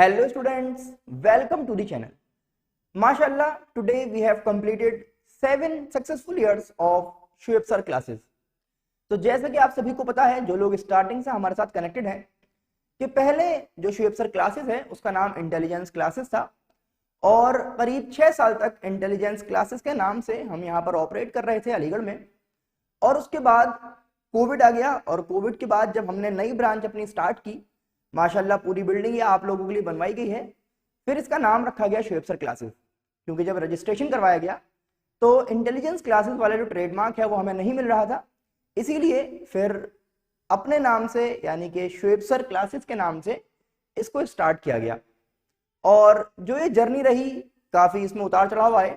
Hello students, welcome to the channel. MashaAllah, today we have completed 7 successful years of Shoaib sir classes. तो जैसे कि आप सभी को पता है, जो लोग स्टार्टिंग से हमारे साथ कनेक्टेड हैं, कि पहले जो शुएब सर क्लासेस है उसका नाम इंटेलिजेंस क्लासेस था और करीब 6 साल तक इंटेलिजेंस क्लासेस के नाम से हम यहाँ पर ऑपरेट कर रहे थे अलीगढ़ में। और उसके बाद कोविड आ गया और कोविड के बाद जब हमने नई ब्रांच अपनी स्टार्ट की, माशाल्लाह पूरी बिल्डिंग ये आप लोगों के लिए बनवाई गई है। फिर इसका नाम रखा गया शुएब सर क्लासेस, क्योंकि जब रजिस्ट्रेशन करवाया गया तो इंटेलिजेंस क्लासेस वाला जो ट्रेडमार्क है वो हमें नहीं मिल रहा था, इसीलिए फिर अपने नाम से यानी कि शुएब सर क्लासेस के नाम से इसको स्टार्ट किया गया। और जो ये जर्नी रही, काफ़ी इसमें उतार चढ़ाव आए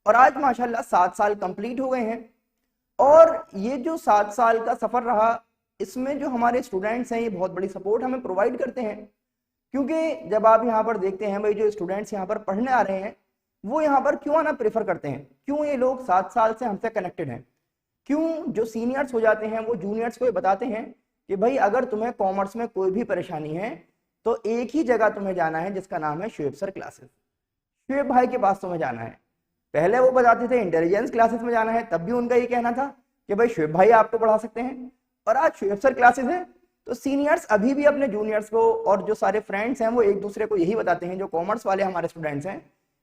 और आज माशाल्लाह 7 साल कंप्लीट हो गए हैं। और ये जो 7 साल का सफ़र रहा, इसमें जो हमारे स्टूडेंट्स हैं ये बहुत बड़ी सपोर्ट हमें प्रोवाइड करते हैं, क्योंकि जब आप यहाँ पर देखते हैं भाई जो स्टूडेंट्स यहाँ पर पढ़ने आ रहे हैं वो यहाँ पर क्यों आना प्रेफर करते हैं, क्यों ये लोग 7 साल से हमसे कनेक्टेड हैं, क्यों जो सीनियर्स हो जाते हैं वो जूनियर्स को ये बताते हैं कि भाई अगर तुम्हें कॉमर्स में कोई भी परेशानी है तो एक ही जगह तुम्हें जाना है जिसका नाम है शुएब सर क्लासेस। शुएब भाई के पास तुम्हें जाना है। पहले वो बताते थे इंटेलिजेंस क्लासेस में जाना है, तब भी उनका ये कहना था कि भाई शुएब भाई आपको पढ़ा सकते हैं। और आज शुएब सर क्लासेस है तो सीनियर्स अभी भी अपने जूनियर्स को और जो सारे फ्रेंड्स हैं वो एक दूसरे को यही बताते हैं, जो कॉमर्स वाले हमारे स्टूडेंट्स हैं,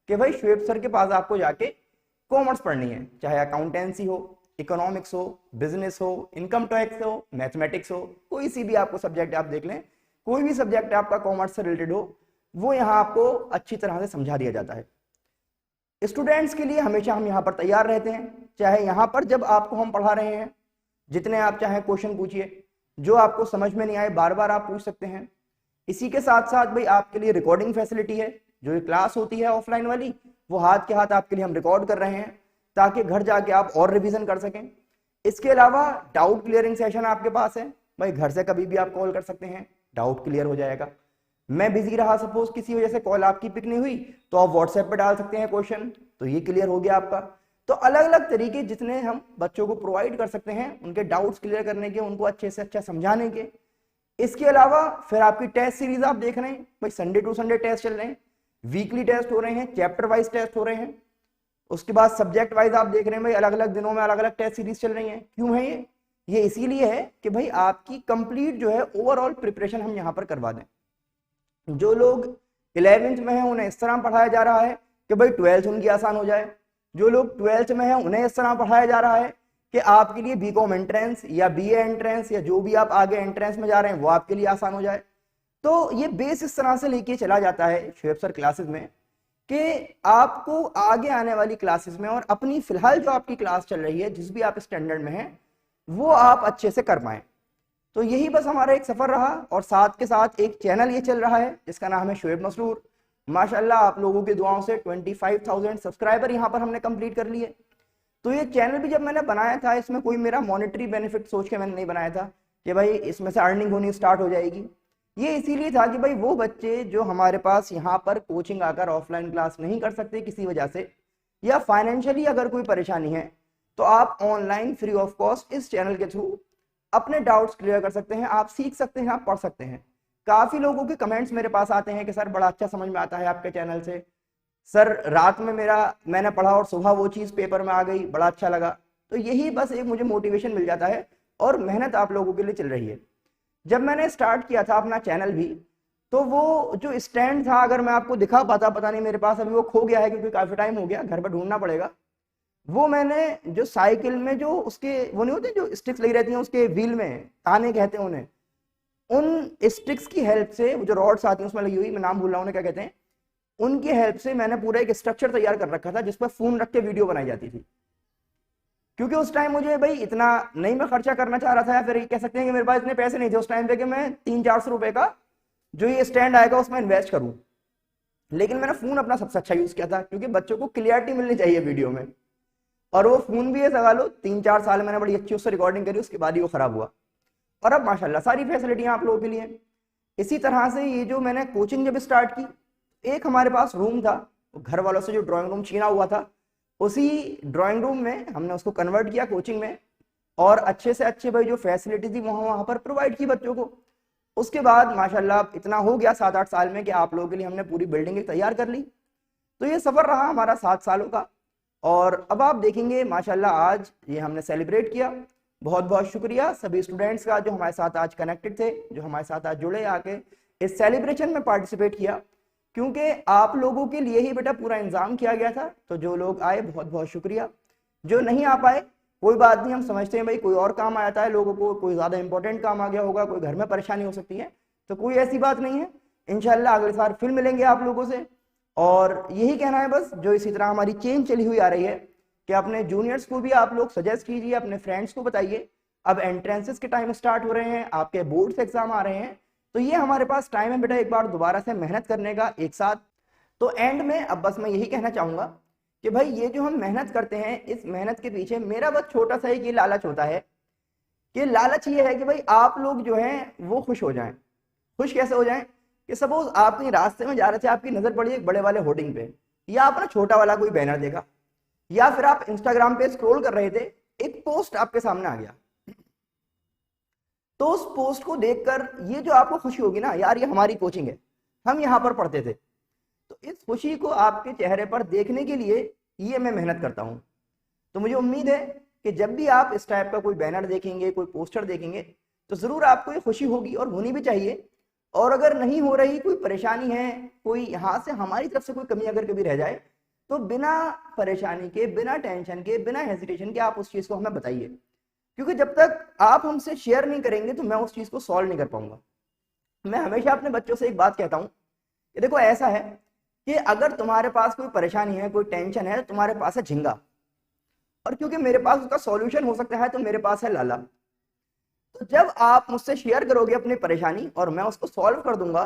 कि भाई शुएब सर के पास आपको जाके कॉमर्स पढ़नी है, चाहे अकाउंटेंसी हो, इकोनॉमिक्स हो, बिजनेस हो, इनकम टैक्स हो, मैथमेटिक्स हो, कोई सी भी आपको सब्जेक्ट आप देख लें, कोई भी सब्जेक्ट आपका कॉमर्स से रिलेटेड हो वो यहाँ आपको अच्छी तरह से समझा दिया जाता है। स्टूडेंट्स के लिए हमेशा हम यहाँ पर तैयार रहते हैं, चाहे यहाँ पर जब आपको हम पढ़ा रहे हैं जितने आप चाहें क्वेश्चन पूछिए, जो आपको समझ में नहीं आए बार बार आप पूछ सकते हैं। इसी के साथ साथ भाई आपके लिए रिकॉर्डिंग फैसिलिटी है, जो ये क्लास होती है ऑफलाइन वाली वो हाथ के हाथ आपके लिए हम रिकॉर्ड कर रहे हैं ताकि घर जाके आप और रिवीजन कर सकें। इसके अलावा डाउट क्लियरिंग सेशन आपके पास है, भाई घर से कभी भी आप कॉल कर सकते हैं, डाउट क्लियर हो जाएगा। मैं बिजी रहा, सपोज किसी वजह से कॉल आपकी पिक नहीं हुई, तो आप व्हाट्सएप पे डाल सकते हैं क्वेश्चन, तो ये क्लियर हो गया आपका। तो अलग अलग तरीके जितने हम बच्चों को प्रोवाइड कर सकते हैं उनके डाउट्स क्लियर करने के, उनको अच्छे से अच्छा समझाने के। इसके अलावा फिर आपकी टेस्ट सीरीज आप देख रहे हैं, भाई संडे टू संडे टेस्ट चल रहे हैं, वीकली टेस्ट हो रहे हैं, चैप्टर वाइज टेस्ट हो रहे हैं। उसके बाद सब्जेक्ट वाइज आप देख रहे हैं भाई अलग अलग दिनों में अलग अलग टेस्ट सीरीज चल रही है। क्यों है ये इसीलिए है कि भाई आपकी कंप्लीट जो है ओवरऑल प्रिपरेशन हम यहाँ पर करवा दें। जो लोग 11th में हैं उन्हें इस तरह पढ़ाया जा रहा है कि भाई 12th उनकी आसान हो जाए, जो लोग 12th में हैं उन्हें इस तरह पढ़ाया जा रहा है कि आपके लिए बीकॉम एंट्रेंस या बीए एंट्रेंस या जो भी आप आगे एंट्रेंस में जा रहे हैं वो आपके लिए आसान हो जाए। तो ये बेस इस तरह से लेके चला जाता है शुएब सर क्लासेस में कि आपको आगे आने वाली क्लासेस में और अपनी फिलहाल जो आपकी क्लास चल रही है जिस भी आप स्टैंडर्ड में हैं वो आप अच्छे से कर पाएं। तो यही बस हमारा एक सफर रहा और साथ के साथ एक चैनल ये चल रहा है जिसका नाम है शुएब मसरूर। माशाल्लाह आप लोगों की दुआओं से 25,000 सब्सक्राइबर यहाँ पर हमने कंप्लीट कर लिए। तो ये चैनल भी जब मैंने बनाया था इसमें कोई मेरा मॉनेटरी बेनिफिट सोच के मैंने नहीं बनाया था कि भाई इसमें से अर्निंग होनी स्टार्ट हो जाएगी। ये इसीलिए था कि भाई वो बच्चे जो हमारे पास यहाँ पर कोचिंग आकर ऑफलाइन क्लास नहीं कर सकते किसी वजह से, या फाइनेंशियली अगर कोई परेशानी है, तो आप ऑनलाइन फ्री ऑफ कॉस्ट इस चैनल के थ्रू अपने डाउट्स क्लियर कर सकते हैं, आप सीख सकते हैं, आप पढ़ सकते हैं। काफ़ी लोगों के कमेंट्स मेरे पास आते हैं कि सर बड़ा अच्छा समझ में आता है आपके चैनल से, सर रात में मैंने पढ़ा और सुबह वो चीज़ पेपर में आ गई, बड़ा अच्छा लगा। तो यही बस एक मुझे मोटिवेशन मिल जाता है और मेहनत आप लोगों के लिए चल रही है। जब मैंने स्टार्ट किया था अपना चैनल भी, तो वो जो स्टैंड था अगर मैं आपको दिखा पाता, पता नहीं मेरे पास अभी वो खो गया है क्योंकि काफ़ी टाइम हो गया, घर पर ढूंढना पड़ेगा। वो मैंने जो साइकिल में जो उसके वो नहीं होते जो स्टिक्स लगी रहती हैं उसके व्हील में, ताने कहते हैं उन्हें, उन स्टिक्स की हेल्प से, वो जो रॉड्स आती हैं उसमें लगी हुई, मैं नाम भूल रहा हूँ उन्हें क्या कहते हैं, उनकी हेल्प से मैंने पूरा एक स्ट्रक्चर तैयार कर रखा था जिस पर फोन रख के वीडियो बनाई जाती थी। क्योंकि उस टाइम मुझे भाई इतना नहीं मैं खर्चा करना चाह रहा था, या फिर कह सकते हैं कि मेरे पास इतने पैसे नहीं थे उस टाइम पे कि मैं 300-400 रुपए का जो ये स्टैंड आएगा उसमें इन्वेस्ट करूं। लेकिन मैंने फोन अपना सबसे अच्छा यूज किया था क्योंकि बच्चों को क्लियरिटी मिलनी चाहिए वीडियो में। और वो फोन भी है लगा लो 3-4 साल मैंने बड़ी अच्छी उससे रिकॉर्डिंग करी, उसके बाद ही वो खराब हुआ। और अब माशाल्लाह सारी फैसिलिटियां आप लोगों के लिए। इसी तरह से ये जो मैंने कोचिंग जब स्टार्ट की, एक हमारे पास रूम था, घर वालों से जो ड्राइंग रूम छीना हुआ था, उसी ड्राइंग रूम में हमने उसको कन्वर्ट किया कोचिंग में, और अच्छे से अच्छे भाई जो फैसिलिटी थी वहाँ पर प्रोवाइड की बच्चों को। उसके बाद माशाल्लाह इतना हो गया 7-8 साल में कि आप लोगों के लिए हमने पूरी बिल्डिंग तैयार कर ली। तो ये सफ़र रहा हमारा 7 सालों का, और अब आप देखेंगे माशाल्लाह आज ये हमने सेलिब्रेट किया। बहुत बहुत शुक्रिया सभी स्टूडेंट्स का जो हमारे साथ आज कनेक्टेड थे, जो हमारे साथ आज जुड़े, आके इस सेलिब्रेशन में पार्टिसिपेट किया, क्योंकि आप लोगों के लिए ही बेटा पूरा इंतजाम किया गया था। तो जो लोग आए बहुत बहुत शुक्रिया, जो नहीं आ पाए कोई बात नहीं, हम समझते हैं भाई कोई और काम आ जाता है लोगों को, कोई ज़्यादा इंपॉर्टेंट काम आ गया होगा, कोई घर में परेशानी हो सकती है, तो कोई ऐसी बात नहीं है। इंशाल्लाह अगले साल फिर मिलेंगे आप लोगों से। और यही कहना है बस, जो इसी तरह हमारी चेन चली हुई आ रही है कि अपने जूनियर्स को भी आप लोग सजेस्ट कीजिए, अपने फ्रेंड्स को बताइए। अब एंट्रेंसेस के टाइम स्टार्ट हो रहे हैं, आपके बोर्ड्स एग्जाम आ रहे हैं, तो ये हमारे पास टाइम है बेटा एक बार दोबारा से मेहनत करने का एक साथ। तो एंड में अब बस मैं यही कहना चाहूंगा कि भाई ये जो हम मेहनत करते हैं, इस मेहनत के पीछे मेरा बस छोटा सा एक ये लालच होता है कि लालच ये है कि भाई आप लोग जो हैं वो खुश हो जाएं। खुश कैसे हो जाएं कि सपोज आप कहीं रास्ते में जा रहे थे, आपकी नजर पड़ी एक बड़े वाले होर्डिंग पे, या आपने छोटा वाला कोई बैनर देखा, या फिर आप इंस्टाग्राम पे स्क्रॉल कर रहे थे, एक पोस्ट आपके सामने आ गया, तो उस पोस्ट को देखकर ये जो आपको खुशी होगी ना, यार ये हमारी कोचिंग है, हम यहाँ पर पढ़ते थे, तो इस खुशी को आपके चेहरे पर देखने के लिए ये मैं मेहनत करता हूँ। तो मुझे उम्मीद है कि जब भी आप इस टाइप का कोई बैनर देखेंगे, कोई पोस्टर देखेंगे, तो जरूर आपको ये खुशी होगी और होनी भी चाहिए। और अगर नहीं हो रही, कोई परेशानी है, कोई यहाँ से हमारी तरफ से कोई कमी अगर कभी रह जाए, तो बिना परेशानी के, बिना टेंशन के, बिना हेजिटेशन के आप उस चीज को हमें बताइए, क्योंकि जब तक आप हमसे शेयर नहीं करेंगे तो मैं उस चीज को सॉल्व नहीं कर पाऊंगा। मैं हमेशा अपने बच्चों से एक बात कहता हूँ कि देखो ऐसा है कि अगर तुम्हारे पास कोई परेशानी है, कोई टेंशन है, तो तुम्हारे पास है झिंगा, और क्योंकि मेरे पास उसका सॉल्यूशन हो सकता है, तो मेरे पास है लाला। तो जब आप मुझसे शेयर करोगे अपनी परेशानी और मैं उसको सॉल्व कर दूंगा,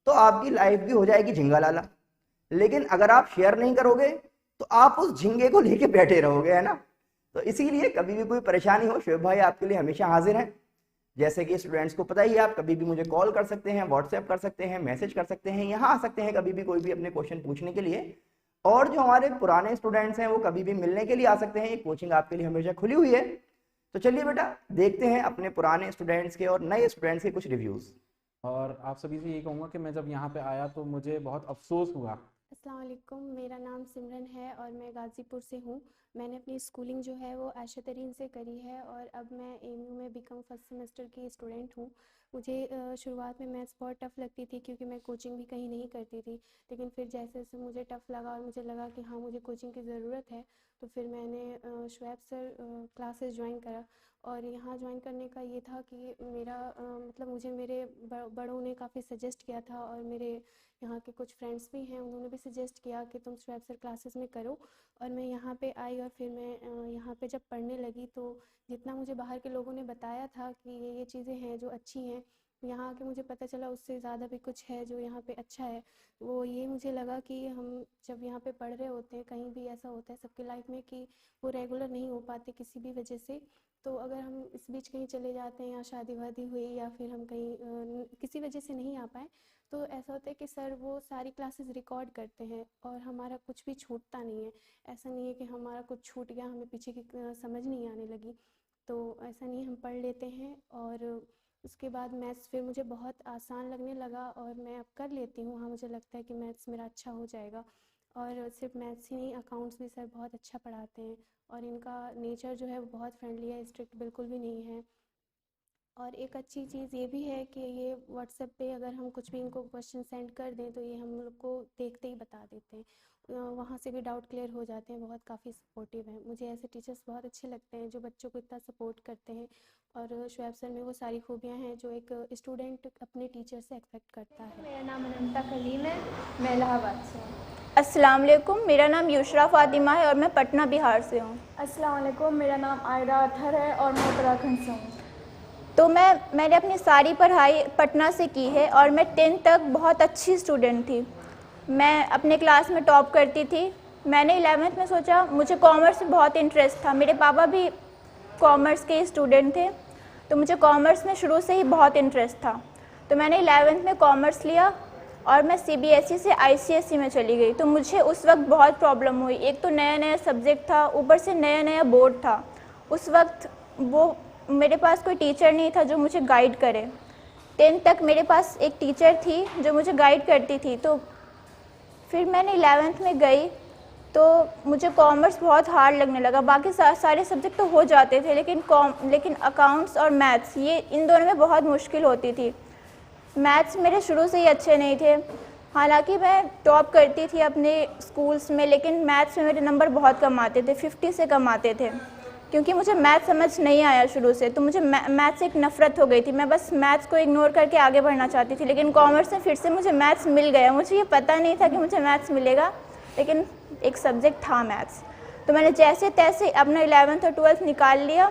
तो आपकी लाइफ भी हो जाएगी झिंगा लाला। लेकिन अगर आप शेयर नहीं करोगे तो आप उस झिंगे को लेके बैठे रहोगे, है ना। तो इसीलिए कभी भी कोई परेशानी हो, शोएब भाई आपके लिए हमेशा हाजिर हैं। जैसे कि स्टूडेंट्स को पता ही है, आप कभी भी मुझे कॉल कर सकते हैं, व्हाट्सएप कर सकते हैं, मैसेज कर सकते हैं, यहाँ आ सकते हैं कभी भी कोई भी अपने क्वेश्चन पूछने के लिए। और जो हमारे पुराने स्टूडेंट्स हैं वो कभी भी मिलने के लिए आ सकते हैं, ये कोचिंग आपके लिए हमेशा खुली हुई है। तो चलिए बेटा देखते हैं अपने पुराने स्टूडेंट्स के और नए स्टूडेंट्स के कुछ रिव्यूज़। और आप सभी से यही कहूँगा कि मैं जब यहाँ पे आया तो मुझे बहुत अफसोस हुआ। अस्सलाम वालेकुम, मेरा नाम सिमरन है और मैं गाज़ीपुर से हूँ। मैंने अपनी स्कूलिंग जो है वो आयशा तरीन से करी है और अब मैं एमयू में बीकॉम फर्स्ट सेमेस्टर की स्टूडेंट हूँ। मुझे शुरुआत में मैथ्स बहुत टफ़ लगती थी क्योंकि मैं कोचिंग भी कहीं नहीं करती थी, लेकिन फिर जैसे जैसे मुझे टफ़ लगा और मुझे लगा कि हाँ मुझे कोचिंग की ज़रूरत है, तो फिर मैंने शुएब सर क्लासेस ज्वाइन करा। और यहाँ ज्वाइन करने का ये था कि मेरा मतलब मुझे मेरे बड़ों ने काफ़ी सजेस्ट किया था, और मेरे यहाँ के कुछ फ्रेंड्स भी हैं, उन्होंने भी सजेस्ट किया कि तुम शुएब सर क्लासेस में करो। और मैं यहाँ पे आई और फिर मैं यहाँ पे जब पढ़ने लगी तो जितना मुझे बाहर के लोगों ने बताया था कि ये चीज़ें हैं जो अच्छी हैं, यहाँ आके मुझे पता चला उससे ज़्यादा भी कुछ है जो यहाँ पे अच्छा है। वो ये मुझे लगा कि हम जब यहाँ पे पढ़ रहे होते हैं, कहीं भी ऐसा होता है सबकी लाइफ में कि वो रेगुलर नहीं हो पाते किसी भी वजह से, तो अगर हम इस बीच कहीं चले जाते हैं या शादी वादी हुई या फिर हम कहीं किसी वजह से नहीं आ पाए, तो ऐसा होता है कि सर वो सारी क्लासेस रिकॉर्ड करते हैं और हमारा कुछ भी छूटता नहीं है। ऐसा नहीं है कि हमारा कुछ छूट गया, हमें पीछे की समझ नहीं आने लगी, तो ऐसा नहीं, हम पढ़ लेते हैं। और उसके बाद मैथ्स फिर मुझे बहुत आसान लगने लगा और मैं अब कर लेती हूँ। हाँ मुझे लगता है कि मैथ्स मेरा अच्छा हो जाएगा। और सिर्फ मैथ्स ही नहीं, अकाउंट्स भी सर बहुत अच्छा पढ़ाते हैं और इनका नेचर जो है वो बहुत फ्रेंडली है, स्ट्रिक्ट बिल्कुल भी नहीं है। और एक अच्छी चीज़ ये भी है कि ये व्हाट्सएप पे अगर हम कुछ भी इनको क्वेश्चन सेंड कर दें तो ये हम लोग को देखते ही बता देते हैं, वहाँ से भी डाउट क्लियर हो जाते हैं। बहुत काफ़ी सपोर्टिव हैं, मुझे ऐसे टीचर्स बहुत अच्छे लगते हैं जो बच्चों को इतना सपोर्ट करते हैं। और शुएब सर में वो सारी खूबियाँ हैं जो एक स्टूडेंट अपने टीचर से एक्सपेक्ट करता है। मेरा नाम अनंता कलीम है, मैं इलाहाबाद से हूँ। अस्सलाम वालेकुम, मेरा नाम युशरा फातिमा है और मैं पटना बिहार से हूँ। अस्सलाम वालेकुम, मेरा नाम आयरा अतहर है और मैं उत्तराखंड से हूँ। तो मैंने अपनी सारी पढ़ाई पटना से की है और मैं 10th तक बहुत अच्छी स्टूडेंट थी। मैं अपने क्लास में टॉप करती थी। मैंने 11th में सोचा, मुझे कॉमर्स में बहुत इंटरेस्ट था, मेरे पापा भी कॉमर्स के स्टूडेंट थे, तो मुझे कॉमर्स में शुरू से ही बहुत इंटरेस्ट था। तो मैंने 11th में कॉमर्स लिया और मैं CBSE से ICSE में चली गई। तो मुझे उस वक्त बहुत प्रॉब्लम हुई, एक तो नया नया सब्जेक्ट था, ऊपर से नया नया बोर्ड था। उस वक्त वो मेरे पास कोई टीचर नहीं था जो मुझे गाइड करे। 10th तक मेरे पास एक टीचर थी जो मुझे गाइड करती थी। तो फिर मैंने 11th में गई तो मुझे कॉमर्स बहुत हार्ड लगने लगा। बाकी सारे सब्जेक्ट तो हो जाते थे, लेकिन अकाउंट्स और मैथ्स, ये इन दोनों में बहुत मुश्किल होती थी। मैथ्स मेरे शुरू से ही अच्छे नहीं थे, हालांकि मैं टॉप करती थी अपने स्कूल्स में, लेकिन मैथ्स में मेरे नंबर बहुत कम आते थे, 50 से कम आते थे, क्योंकि मुझे मैथ्स समझ नहीं आया शुरू से। तो मुझे मैथ्स से एक नफ़रत हो गई थी, मैं बस मैथ्स को इग्नोर करके आगे बढ़ना चाहती थी। लेकिन कॉमर्स में फिर से मुझे मैथ्स मिल गया। मुझे ये पता नहीं था कि मुझे मैथ्स मिलेगा, लेकिन एक सब्जेक्ट था मैथ्स। तो मैंने जैसे तैसे अपना 11th और 12th निकाल लिया।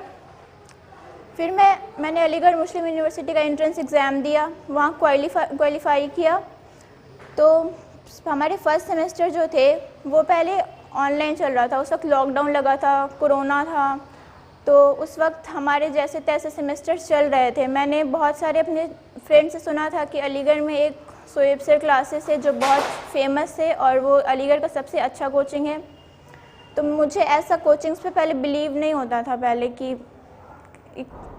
फिर मैंने अलीगढ़ मुस्लिम यूनिवर्सिटी का एंट्रेंस एग्ज़ाम दिया, वहाँ क्वालिफाई किया। तो हमारे फर्स्ट सेमेस्टर जो थे वो पहले ऑनलाइन चल रहा था, उस वक्त लॉकडाउन लगा था, कोरोना था, तो उस वक्त हमारे जैसे तैसे सेमेस्टर चल रहे थे। मैंने बहुत सारे अपने फ्रेंड से सुना था कि अलीगढ़ में एक शोएब सर क्लासेस है जो बहुत फेमस है और वो अलीगढ़ का सबसे अच्छा कोचिंग है। तो मुझे ऐसा कोचिंग्स पे पहले बिलीव नहीं होता था पहले कि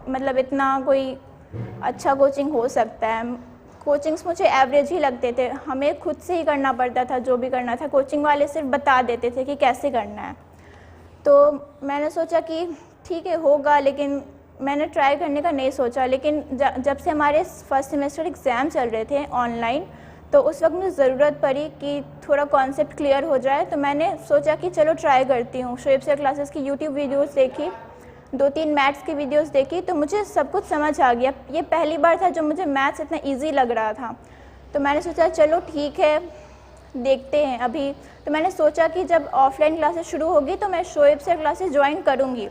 मतलब इतना कोई अच्छा कोचिंग हो सकता है। कोचिंग्स मुझे एवरेज ही लगते थे, हमें खुद से ही करना पड़ता था, जो भी करना था कोचिंग वाले सिर्फ बता देते थे कि कैसे करना है। तो मैंने सोचा कि ठीक है होगा, लेकिन मैंने ट्राई करने का नहीं सोचा। लेकिन जब से हमारे फर्स्ट सेमेस्टर एग्ज़ाम चल रहे थे ऑनलाइन, तो उस वक्त मुझे ज़रूरत पड़ी कि थोड़ा कॉन्सेप्ट क्लियर हो जाए। तो मैंने सोचा कि चलो ट्राई करती हूँ। शोएब सर क्लासेस की यूट्यूब वीडियोस देखी, 2-3 मैथ्स की वीडियोस देखी, तो मुझे सब कुछ समझ आ गया। ये पहली बार था जो मुझे मैथ्स इतना ईजी लग रहा था। तो मैंने सोचा चलो ठीक है देखते हैं अभी। तो मैंने सोचा कि जब ऑफलाइन क्लासेस शुरू होगी तो मैं शोएब सर क्लासेस ज्वाइन करूँगी।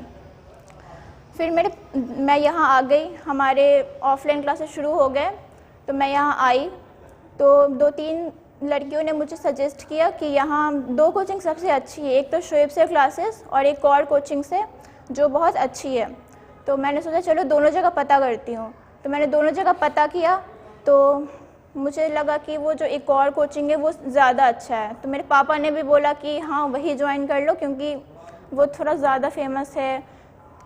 फिर मैं यहाँ आ गई, हमारे ऑफलाइन क्लासेस शुरू हो गए, तो मैं यहाँ आई। तो 2-3 लड़कियों ने मुझे सजेस्ट किया कि यहाँ 2 कोचिंग सबसे अच्छी है, एक तो शोएब सर क्लासेस और एक और कोचिंग से जो बहुत अच्छी है। तो मैंने सोचा चलो दोनों जगह पता करती हूँ। तो मैंने दोनों जगह पता किया, तो मुझे लगा कि वो जो एक और कोचिंग है वो ज़्यादा अच्छा है। तो मेरे पापा ने भी बोला कि हाँ वही ज्वाइन कर लो, क्योंकि वो थोड़ा ज़्यादा फेमस है,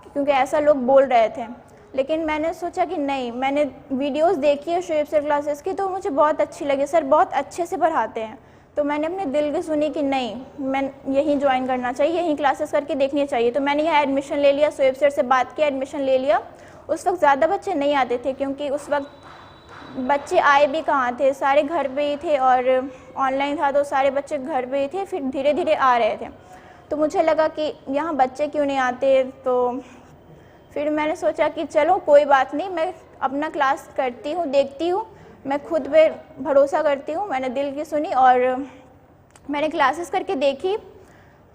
क्योंकि ऐसा लोग बोल रहे थे। लेकिन मैंने सोचा कि नहीं, मैंने वीडियोस देखी है शोएब सर क्लासेस की, तो मुझे बहुत अच्छी लगी, सर बहुत अच्छे से पढ़ाते हैं। तो मैंने अपने दिल की सुनी कि नहीं, मैं यहीं ज्वाइन करना चाहिए, यहीं क्लासेस करके देखनी चाहिए। तो मैंने यहाँ एडमिशन ले लिया, शोएब सर से बात की, एडमिशन ले लिया। उस वक्त ज़्यादा बच्चे नहीं आते थे, क्योंकि उस वक्त बच्चे आए भी कहाँ थे, सारे घर पे ही थे और ऑनलाइन था तो सारे बच्चे घर पे ही थे। फिर धीरे धीरे आ रहे थे, तो मुझे लगा कि यहाँ बच्चे क्यों नहीं आते। तो फिर मैंने सोचा कि चलो कोई बात नहीं, मैं अपना क्लास करती हूँ, देखती हूँ, मैं खुद पे भरोसा करती हूँ। मैंने दिल की सुनी और मैंने क्लासेस करके देखी।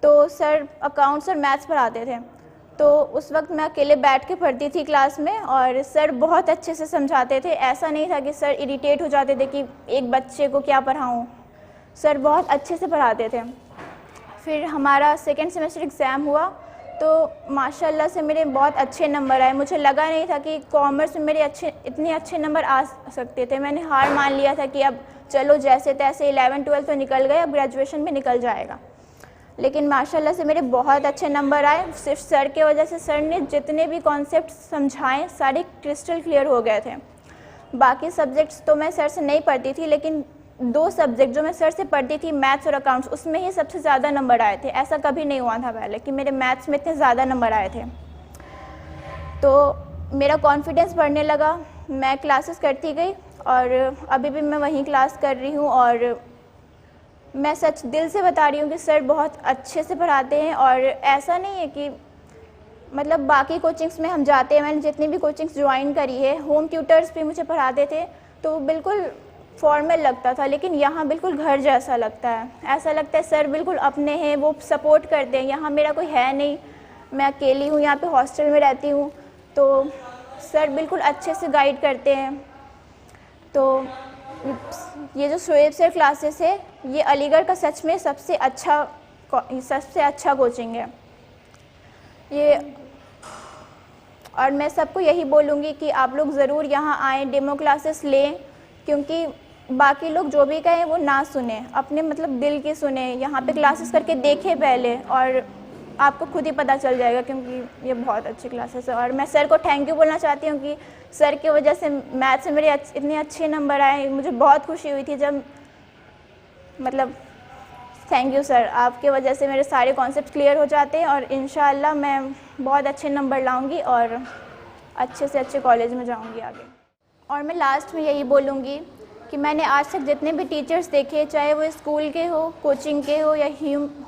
तो सर अकाउंट्स और मैथ्स पढ़ाते थे, तो उस वक्त मैं अकेले बैठ के पढ़ती थी क्लास में, और सर बहुत अच्छे से समझाते थे। ऐसा नहीं था कि सर इरिटेट हो जाते थे कि एक बच्चे को क्या पढ़ाऊँ, सर बहुत अच्छे से पढ़ाते थे। फिर हमारा सेकेंड सेमेस्टर एग्ज़ाम हुआ, तो माशाल्लाह से मेरे बहुत अच्छे नंबर आए। मुझे लगा नहीं था कि कॉमर्स में मेरे इतने अच्छे नंबर आ सकते थे। मैंने हार मान लिया था कि अब चलो जैसे तैसे 11-12 तो निकल गए, अब ग्रेजुएशन भी निकल जाएगा। लेकिन माशाल्लाह से मेरे बहुत अच्छे नंबर आए, सिर्फ सर के वजह से। सर ने जितने भी कॉन्सेप्ट समझाए सारे क्रिस्टल क्लियर हो गए थे। बाकी सब्जेक्ट्स तो मैं सर से नहीं पढ़ती थी, लेकिन 2 सब्जेक्ट जो मैं सर से पढ़ती थी, मैथ्स और अकाउंट्स, उसमें ही सबसे ज़्यादा नंबर आए थे। ऐसा कभी नहीं हुआ था पहले कि मेरे मैथ्स में इतने ज़्यादा नंबर आए थे। तो मेरा कॉन्फिडेंस बढ़ने लगा, मैं क्लासेस करती गई और अभी भी मैं वहीं क्लास कर रही हूँ। और मैं सच दिल से बता रही हूँ कि सर बहुत अच्छे से पढ़ाते हैं। और ऐसा नहीं है कि मतलब बाकी कोचिंग्स में हम जाते हैं, मैंने जितनी भी कोचिंग्स ज्वाइन करी है, होम ट्यूटर्स भी मुझे पढ़ाते थे, तो बिल्कुल फॉर्मल लगता था। लेकिन यहाँ बिल्कुल घर जैसा लगता है, ऐसा लगता है सर बिल्कुल अपने हैं, वो सपोर्ट करते हैं। यहाँ मेरा कोई है नहीं, मैं अकेली हूँ, यहाँ पे हॉस्टल में रहती हूँ, तो सर बिल्कुल अच्छे से गाइड करते हैं। तो ये जो शोएब सर क्लासेस है, ये अलीगढ़ का सच में सबसे अच्छा कोचिंग है ये। और मैं सबको यही बोलूँगी कि आप लोग ज़रूर यहाँ आएँ, डेमो क्लासेस लें, क्योंकि बाकी लोग जो भी कहें वो ना सुने, अपने मतलब दिल की सुने। यहाँ पे क्लासेस करके देखें पहले, और आपको खुद ही पता चल जाएगा, क्योंकि ये बहुत अच्छी क्लासेस है। और मैं सर को थैंक यू बोलना चाहती हूँ कि सर की वजह से मैथ से मेरे इतने अच्छे नंबर आए। मुझे बहुत खुशी हुई थी जब मतलब थैंक यू सर, आपके वजह से मेरे सारे कॉन्सेप्ट क्लियर हो जाते हैं और इंशाल्लाह मैं बहुत अच्छे नंबर लाऊंगी और अच्छे से अच्छे कॉलेज में जाऊंगी आगे। और मैं लास्ट में यही बोलूँगी कि मैंने आज तक जितने भी टीचर्स देखे, चाहे वो स्कूल के हो, कोचिंग के हो या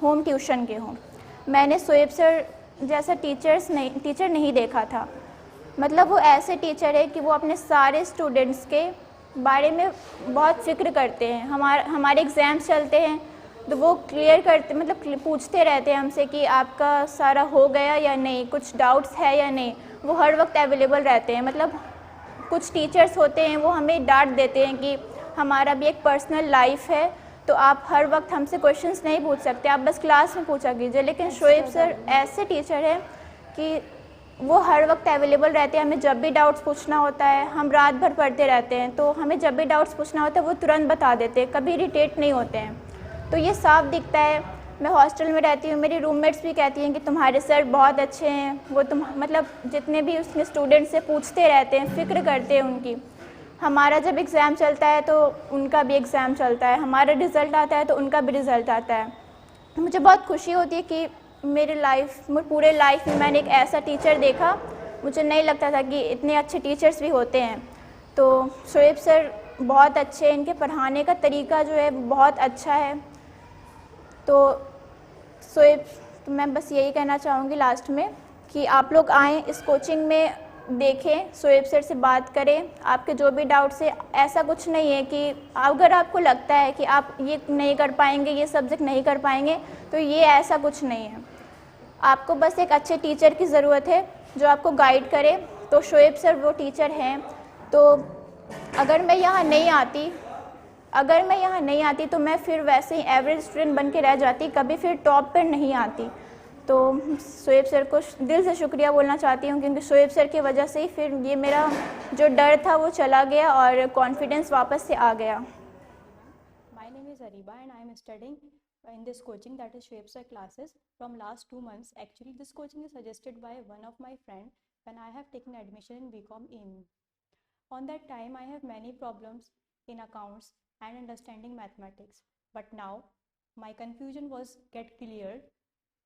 होम ट्यूशन के हो, मैंने शोएब सर जैसा टीचर नहीं देखा था। मतलब वो ऐसे टीचर है कि वो अपने सारे स्टूडेंट्स के बारे में बहुत फ़िक्र करते हैं। हमारे एग्ज़ाम्स चलते हैं तो वो क्लियर करते, मतलब पूछते रहते हैं हमसे कि आपका सारा हो गया या नहीं, कुछ डाउट्स है या नहीं। वो हर वक्त अवेलेबल रहते हैं। मतलब कुछ टीचर्स होते हैं वो हमें डांट देते हैं कि हमारा भी एक पर्सनल लाइफ है, तो आप हर वक्त हमसे क्वेश्चंस नहीं पूछ सकते, आप बस क्लास में पूछा कीजिए। लेकिन शोएब सर ऐसे टीचर हैं कि वो हर वक्त अवेलेबल रहते हैं। हमें जब भी डाउट्स पूछना होता है, हम रात भर पढ़ते रहते हैं, तो हमें जब भी डाउट्स पूछना होता है वो तुरंत बता देते हैं, कभी इरिटेट नहीं होते हैं। तो ये साफ दिखता है। मैं हॉस्टल में रहती हूँ, मेरी रूममेट्स भी कहती हैं कि तुम्हारे सर बहुत अच्छे हैं। वो मतलब जितने भी उसने स्टूडेंट्स से पूछते रहते हैं, फ़िक्र करते हैं उनकी। हमारा जब एग्ज़ाम चलता है तो उनका भी एग्ज़ाम चलता है, हमारा रिज़ल्ट आता है तो उनका भी रिज़ल्ट आता है। मुझे बहुत खुशी होती है कि मेरे पूरे लाइफ में मैंने एक ऐसा टीचर देखा। मुझे नहीं लगता था कि इतने अच्छे टीचर्स भी होते हैं। तो शोएब सर बहुत अच्छे हैं, इनके पढ़ाने का तरीका जो है बहुत अच्छा है। तो मैं बस यही कहना चाहूँगी लास्ट में कि आप लोग आएँ, इस कोचिंग में देखें, शोएब सर से बात करें। आपके जो भी डाउट्स है, ऐसा कुछ नहीं है कि अगर आपको लगता है कि आप ये नहीं कर पाएंगे, ये सब्जेक्ट नहीं कर पाएंगे, तो ये ऐसा कुछ नहीं है। आपको बस एक अच्छे टीचर की ज़रूरत है जो आपको गाइड करे। तो शोएब सर वो टीचर हैं। तो अगर मैं यहाँ नहीं आती तो मैं फिर वैसे ही एवरेज स्टूडेंट बन के रह जाती, कभी फिर टॉप पर नहीं आती। तो शोएब सर को दिल से शुक्रिया बोलना चाहती हूँ, क्योंकि शोएब सर की वजह से ही फिर ये मेरा जो डर था वो चला गया और कॉन्फिडेंस वापस से आ गया। My name is Ariba and I am studying in this coaching, that is Shoaib Sir classes, from last 2 months. Actually, this coaching is suggested by one of my friend when I have taken admission in BCom AMU. On that time, I have many problems in accounts and understanding mathematics. But now, my confusion was get cleared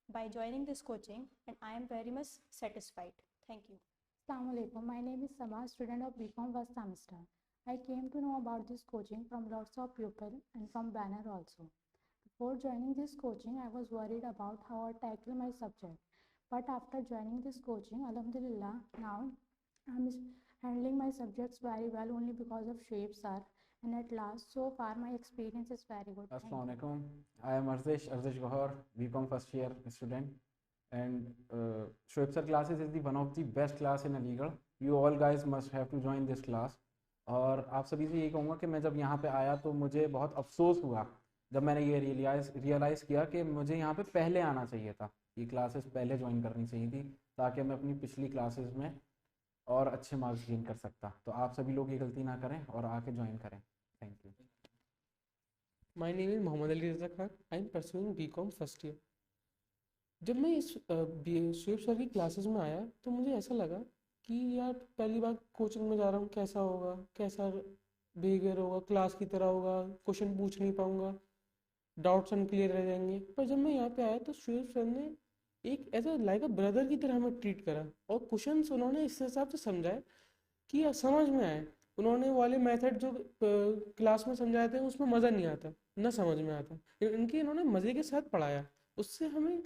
by joining this coaching, and I am very much satisfied. Thank you. Assalamualaikum. My name is Sama, student of BCom first semester. I came to know about this coaching from lots of people and from banner also. Before joining this coaching, I was worried about how I tackle my subject. But after joining this coaching, Alhamdulillah, now I am handling my subjects very well only because of Shoaib sir. And at last, so far, my experience is very good. Assalamu alaikum. I am Arzish Gohar, BCom first year student, and Shoaib sir classes is the one of the best class in Aligarh. You all guys must have to join this class. और आप सभी से यही कहूँगा कि मैं जब यहाँ पे आया तो मुझे बहुत अफसोस हुआ जब मैंने ये रियलाइज़ किया कि मुझे यहाँ पे पहले आना चाहिए था, ये क्लासेस पहले ज्वाइन करनी चाहिए थी, ताकि मैं अपनी पिछली क्लासेस में और अच्छे मार्क्स गेन कर सकता। तो आप सभी लोग ये गलती ना करें और आके ज्वाइन करें। Thank you. My name is Mohammad Ali Raza Khan. I am pursuing BCom first year. जब मैं इस शोएब सर की क्लासेस में आया तो मुझे ऐसा लगा कि यार पहली बार कोचिंग में जा रहा हूँ, कैसा होगा, कैसा बिहेवियर होगा, क्लास की तरह होगा, क्वेश्चन पूछ नहीं पाऊँगा, डाउट्स अनक्लियर रह जाएंगे। पर जब मैं यहाँ पे आया तो शोएब सर ने एक as a like a brother की तरह हमें ट्रीट करा और क्वेश्चंस उन्होंने इस हिसाब से समझाए कि समझ में आए। उन्होंने वाले मेथड जो क्लास में समझाए थे उसमें मज़ा नहीं आता, ना समझ में आता, इन्होंने मज़े के साथ पढ़ाया। उससे हमें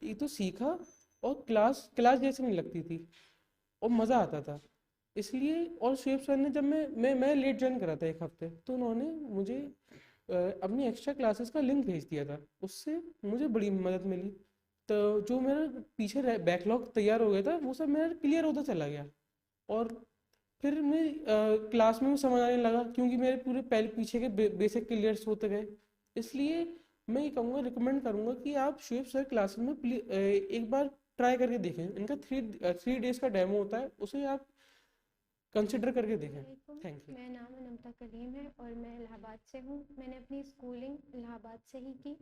ये तो सीखा और क्लास जैसे नहीं लगती थी और मज़ा आता था। इसलिए और शोएब सर ने जब मैं लेट ज्वाइन करा था 1 हफ्ते, तो उन्होंने मुझे अपनी एक्स्ट्रा क्लासेस का लिंक भेज दिया था, उससे मुझे बड़ी मदद मिली। तो जो मेरा पीछे बैकलॉग तैयार हो गया था वो सब मेरा क्लियर होता चला गया और फिर मैं क्लास में भी समझ आने लगा, क्योंकि मेरे पूरे पीछे के बेसिक क्लियर्स होते गए। इसलिए मैं ये कहूँगा, रिकमेंड करूँगा कि आप शोएब सर क्लासेस में एक बार ट्राई करके देखें। इनका 3 डेज का डेमो होता है, उसे आप कंसिडर करके देखें। Thank you. मेरा नाम अनमता करीम है और मैं इलाहाबाद से हूँ। मैंने अपनी स्कूलिंग इलाहाबाद से ही की।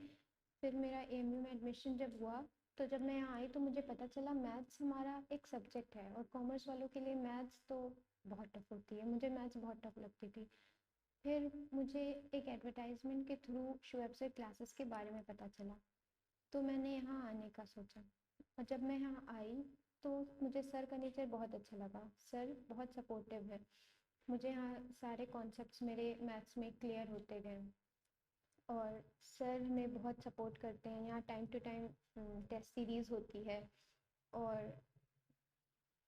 फिर मेरा एएमयू में एडमिशन जब हुआ तो जब मैं यहाँ आई तो मुझे पता चला मैथ्स हमारा एक सब्जेक्ट है और कॉमर्स वालों के लिए मैथ्स तो बहुत टफ होती है। मुझे मैथ्स बहुत टफ लगती थी। फिर मुझे एक एडवर्टाइजमेंट के थ्रू शोएब सर क्लासेस के बारे में पता चला, तो मैंने यहाँ आने का सोचा। और जब मैं यहाँ आई तो मुझे सर का नेचर बहुत अच्छा लगा। सर बहुत सपोर्टिव है। मुझे यहाँ सारे कॉन्सेप्ट्स मेरे मैथ्स में क्लियर होते गए और सर हमें बहुत सपोर्ट करते हैं। यहाँ time to time test series होती है और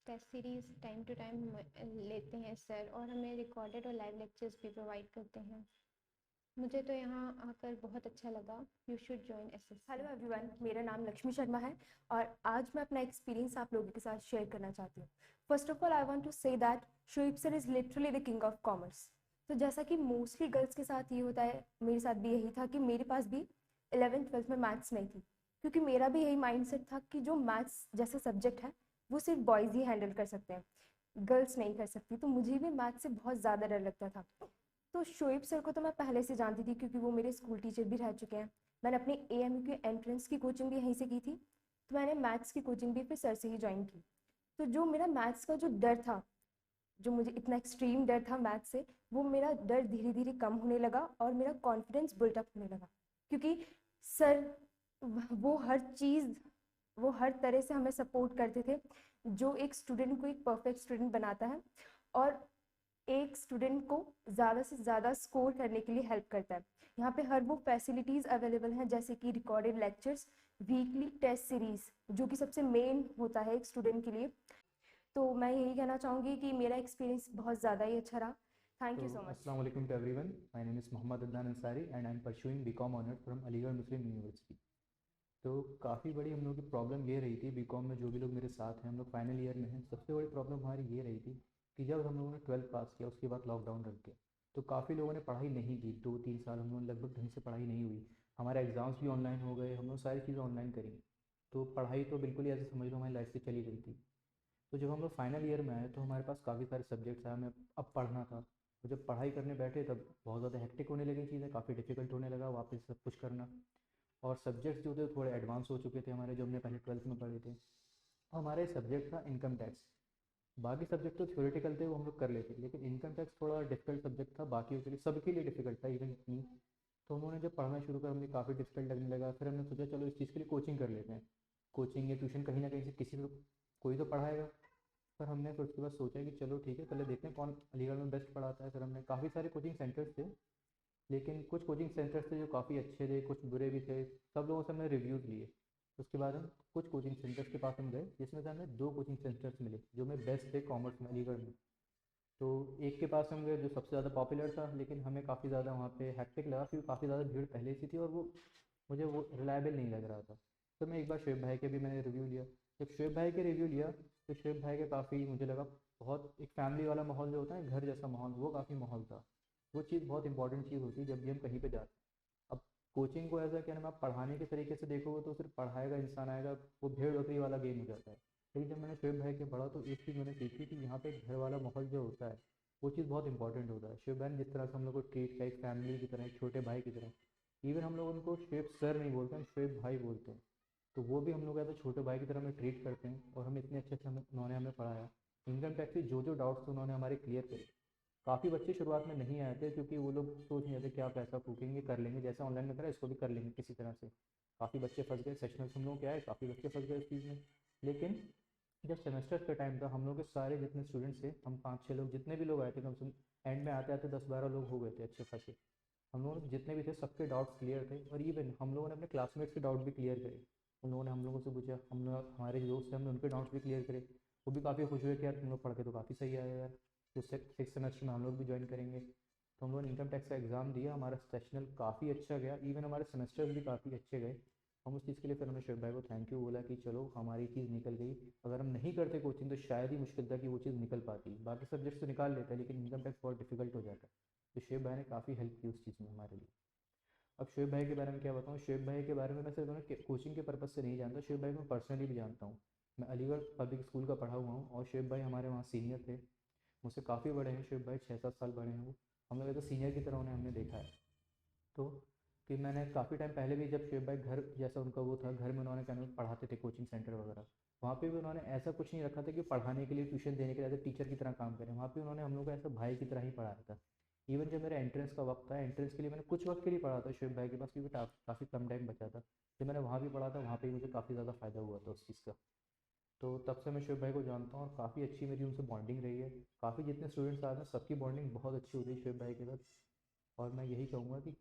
test series time to time लेते हैं सर, और हमें रिकॉर्डेड और लाइव लेक्चर्स भी प्रोवाइड करते हैं। मुझे तो यहाँ आकर बहुत अच्छा लगा। You should join SSC. Hello everyone, मेरा नाम लक्ष्मी शर्मा है और आज मैं अपना एक्सपीरियंस आप लोगों के साथ शेयर करना चाहती हूँ। First of all I want to say that Shoaib sir is literally the king of commerce. तो जैसा कि मोस्टली गर्ल्स के साथ ये होता है, मेरे साथ भी यही था कि मेरे पास भी 11th-12th में मैथ्स नहीं थी, क्योंकि मेरा भी यही माइंडसेट था कि जो मैथ्स जैसा सब्जेक्ट है वो सिर्फ बॉयज़ ही हैंडल कर सकते हैं, गर्ल्स नहीं कर सकती। तो मुझे भी मैथ्स से बहुत ज़्यादा डर लगता था। तो शोएब सर को तो मैं पहले से जानती थी क्योंकि वो मेरे स्कूल टीचर भी रह चुके हैं। मैंने अपनी AMU की एंट्रेंस की कोचिंग भी यहीं से की थी, तो मैंने मैथ्स की कोचिंग भी फिर सर से ही ज्वाइन की। तो जो मेरा मैथ्स का जो डर था, जो मुझे इतना एक्सट्रीम डर था मैथ्स से, वो मेरा डर धीरे धीरे कम होने लगा और मेरा कॉन्फिडेंस बिल्टअप होने लगा, क्योंकि सर वो हर तरह से हमें सपोर्ट करते थे, जो एक स्टूडेंट को एक परफेक्ट स्टूडेंट बनाता है और एक स्टूडेंट को ज़्यादा से ज़्यादा स्कोर करने के लिए हेल्प करता है। यहाँ पे हर वो फैसिलिटीज़ अवेलेबल हैं, जैसे कि recorded lectures, weekly test series, जो कि सबसे मेन होता है एक स्टूडेंट के लिए। तो मैं यही कहना चाहूँगी कि मेरा एक्सपीरियंस बहुत ज़्यादा ही अच्छा रहा। Thank you so much. अस्सलाम वालेकुम to everyone, my name is Mohammad Adnan Ansari and I am pursuing BCom honours from Aligarh Muslim University. तो काफ़ी बड़ी हम लोग की प्रॉब्लम ये रही थी बीकॉम में, जो भी लोग मेरे साथ हैं, हम लोग फाइनल ईयर में हैं, सबसे बड़ी प्रॉब्लम हमारी ये रही थी कि जब हम लोगों ने 12th पास किया उसके बाद लॉकडाउन लग गया, तो काफ़ी लोगों ने पढ़ाई नहीं की। 2-3 साल हम लोगों ने लगभग ढंग से पढ़ाई नहीं हुई। हमारे एग्ज़ाम्स भी ऑनलाइन हो गए, हम लोग सारी चीज़ें ऑनलाइन करी, तो पढ़ाई तो बिल्कुल ही ऐसे समझ लो हमारी लाइफ से चली गई थी। तो जब हम लोग फाइनल ईयर में आए तो हमारे पास काफ़ी सारे सब्जेक्ट्स आए, हमें अब पढ़ना था। तो जब पढ़ाई करने बैठे तब बहुत ज़्यादा हेक्टिक होने लगी चीज़ें, काफ़ी डिफिकल्ट होने लगा वापस सब कुछ करना। और सब्जेक्ट्स जो थे थोड़े एडवांस हो चुके थे हमारे, जो हमने पहले 12th में पढ़े थे। हमारे सब्जेक्ट था इनकम टैक्स। बाकी सब्जेक्ट तो थ्योरेटिकल थे, वो हम लोग कर लेते, लेकिन इनकम टैक्स थोड़ा डिफिकल्ट सब्जेक्ट था, बाकियों के लिए, सबके लिए डिफिकल्ट था, इवन मी। तो उन्होंने जब पढ़ना शुरू किया मुझे काफ़ी डिफिकल्ट लगने लगा। फिर हमने सोचा चलो इस चीज़ के लिए कोचिंग कर लेते हैं, कोचिंग या ट्यूशन कहीं ना कहीं से किसी को कोई तो पढ़ाएगा। पर हमने फिर उसके बाद सोचा कि चलो ठीक है, पहले देखते हैं कौन अलीगढ़ में बेस्ट पढ़ाता है। फिर हमने काफ़ी सारे कोचिंग सेंटर्स थे, लेकिन कुछ कोचिंग सेंटर्स थे जो काफ़ी अच्छे थे, कुछ बुरे भी थे। सब लोगों से हमने रिव्यूज़ लिए। उसके बाद हम कुछ कोचिंग सेंटर्स के पास हम गए, जिसमें से हमें 2 कोचिंग सेंटर्स मिले जो हमें बेस्ट थे कॉमर्स में अलीगढ़ में। तो एक के पास हम गए जो सबसे ज़्यादा पॉपुलर था, लेकिन हमें काफ़ी ज़्यादा वहाँ पे हैक्टिक लगा, क्योंकि काफ़ी ज़्यादा भीड़ पहले से थी और वो रिलायबल नहीं लग रहा था। तो मैं एक बार शोएब भाई के भी मैंने रिव्यू लिया। जब शोएब भाई के रिव्यू लिया तो शोएब भाई के काफ़ी मुझे लगा बहुत एक फैमिली वाला माहौल जो होता है, घर जैसा माहौल, वो काफ़ी माहौल था। वो चीज़ बहुत इंपॉर्टेंट चीज़ होती है जब भी हम कहीं पे जाते हैं। अब कोचिंग को ऐसा क्या नाम, आप पढ़ाने के तरीके से देखोगे तो सिर्फ पढ़ाएगा इंसान आएगा, वो भेड़ बकरी वाला गेम हो जाता है। लेकिन जब मैंने शोएब भाई के पढ़ा तो एक चीज़ मैंने सीखी कि यहाँ पे घर वाला माहौल जो होता है वो चीज़ बहुत इंपॉर्टेंट होता है। शोएब भाई ने जिस तरह से हम लोग को ट्रीट किया, एक फैमिली की तरह, एक छोटे भाई की तरह, इवन हम लोग उनको शोएब सर नहीं बोलते हैं, शोएब भाई बोलते हैं। तो वो भी हम लोग ऐसे छोटे भाई की तरह हमें ट्रीट करते हैं और हमें इतने अच्छे से उन्होंने हमें पढ़ाया। इनकम टैक्स के जो डाउट्स थे उन्होंने हमारे क्लियर करे। काफ़ी बच्चे शुरुआत में नहीं आए थे, क्योंकि वो लोग सोच नहीं रहे थे क्या पैसा फूकेंगे, कर लेंगे जैसे ऑनलाइन में करा इसको भी कर लेंगे किसी तरह से। काफ़ी बच्चे फंस गए, सेशनल्स हम लोग क्या है, काफ़ी बच्चे फंस गए इस चीज़ में। लेकिन जब सेमेस्टर का टाइम था, हम लोग के सारे जितने स्टूडेंट्स थे, हम 5-6 लोग जितने भी लोग आए थे, कम से कम एंड में आते आते 10-12 लोग हो गए थे अच्छे खासे। हम लोग जितने भी थे सबके डाउट्स क्लियर थे, और इवन हम लोगों ने अपने क्लासमेट्स के डाउट भी क्लियर करे। उन लोगों ने हम लोगों से पूछा, हम लोग हमारे जो दोस्त थे हमने उनके डाउट्स भी क्लियर करे। वो भी काफ़ी खुश हुए कि यार तुम लोग पढ़ के तो काफ़ी सही आया यार, तो 6th सेमेस्टर में हम लोग भी ज्वाइन करेंगे। तो हम लोगों ने इनकम टैक्स का एग्ज़ाम दिया, हमारा सेशनल काफ़ी अच्छा गया, इवन हमारे सेमेस्टर्स भी काफ़ी अच्छे गए। हम उस चीज़ के लिए फिर हमने शोएब भाई को थैंक यू बोला कि चलो हमारी चीज़ निकल गई। अगर हम नहीं करते कोचिंग तो शायद ही मुश्किल था कि वो चीज़ निकल पाती। बाकी सब्जेक्ट्स तो निकाल लेता है, लेकिन इनकम टैक्स बहुत डिफिकल्ट हो जाता है। तो शोएब भाई ने काफ़ी हेल्प की उस चीज़ में हमारे लिए। अब शोएब भाई के बारे में क्या बताऊँ, शोएब भाई के बारे में मैं सिर्फ उन्हें कोचिंग के पर्पज़ से नहीं जानता, शोएब भाई को मैं पर्सनली भी जानता हूँ। मैं अलीगढ़ पब्लिक स्कूल का पढ़ा हुआ हूँ और शोएब भाई हमारे वहाँ सीनियर थे, मुझसे काफ़ी बड़े हैं शोएब भाई, 6-7 साल बड़े हैं वो। हम लोग तो सीनियर की तरह उन्हें हमने देखा है। तो कि मैंने काफ़ी टाइम पहले भी जब शुएब भाई घर जैसा उनका वो था, घर में उन्होंने क्या नाम है, पढ़ाते थे कोचिंग सेंटर वगैरह, वहाँ पे भी उन्होंने ऐसा कुछ नहीं रखा था कि पढ़ाने के लिए ट्यूशन देने के लिए टीचर की तरह काम करें। वहाँ पे उन्होंने हम लोग को ऐसा भाई की तरह ही पढ़ाया था। इवन जब मेरा एंट्रेंस का वक्त था, एंट्रेंस के लिए मैंने कुछ वक्त के लिए पढ़ा था शुएब भाई के पास, क्योंकि काफ़ी कम टाइम बचा था। जब मैंने वहाँ भी पढ़ा था, वहाँ पे मुझे काफ़ी ज़्यादा फ़ायदा हुआ था उस चीज़ का। तो तब से मैं शुएब भाई को जानता हूँ और काफ़ी अच्छी मेरी उनसे बॉन्डिंग रही है। काफ़ी जितने स्टूडेंट्स आते हैं सबकी बॉन्डिंग बहुत अच्छी होती है शुएब भाई के साथ। और मैं यही कहूँगा कि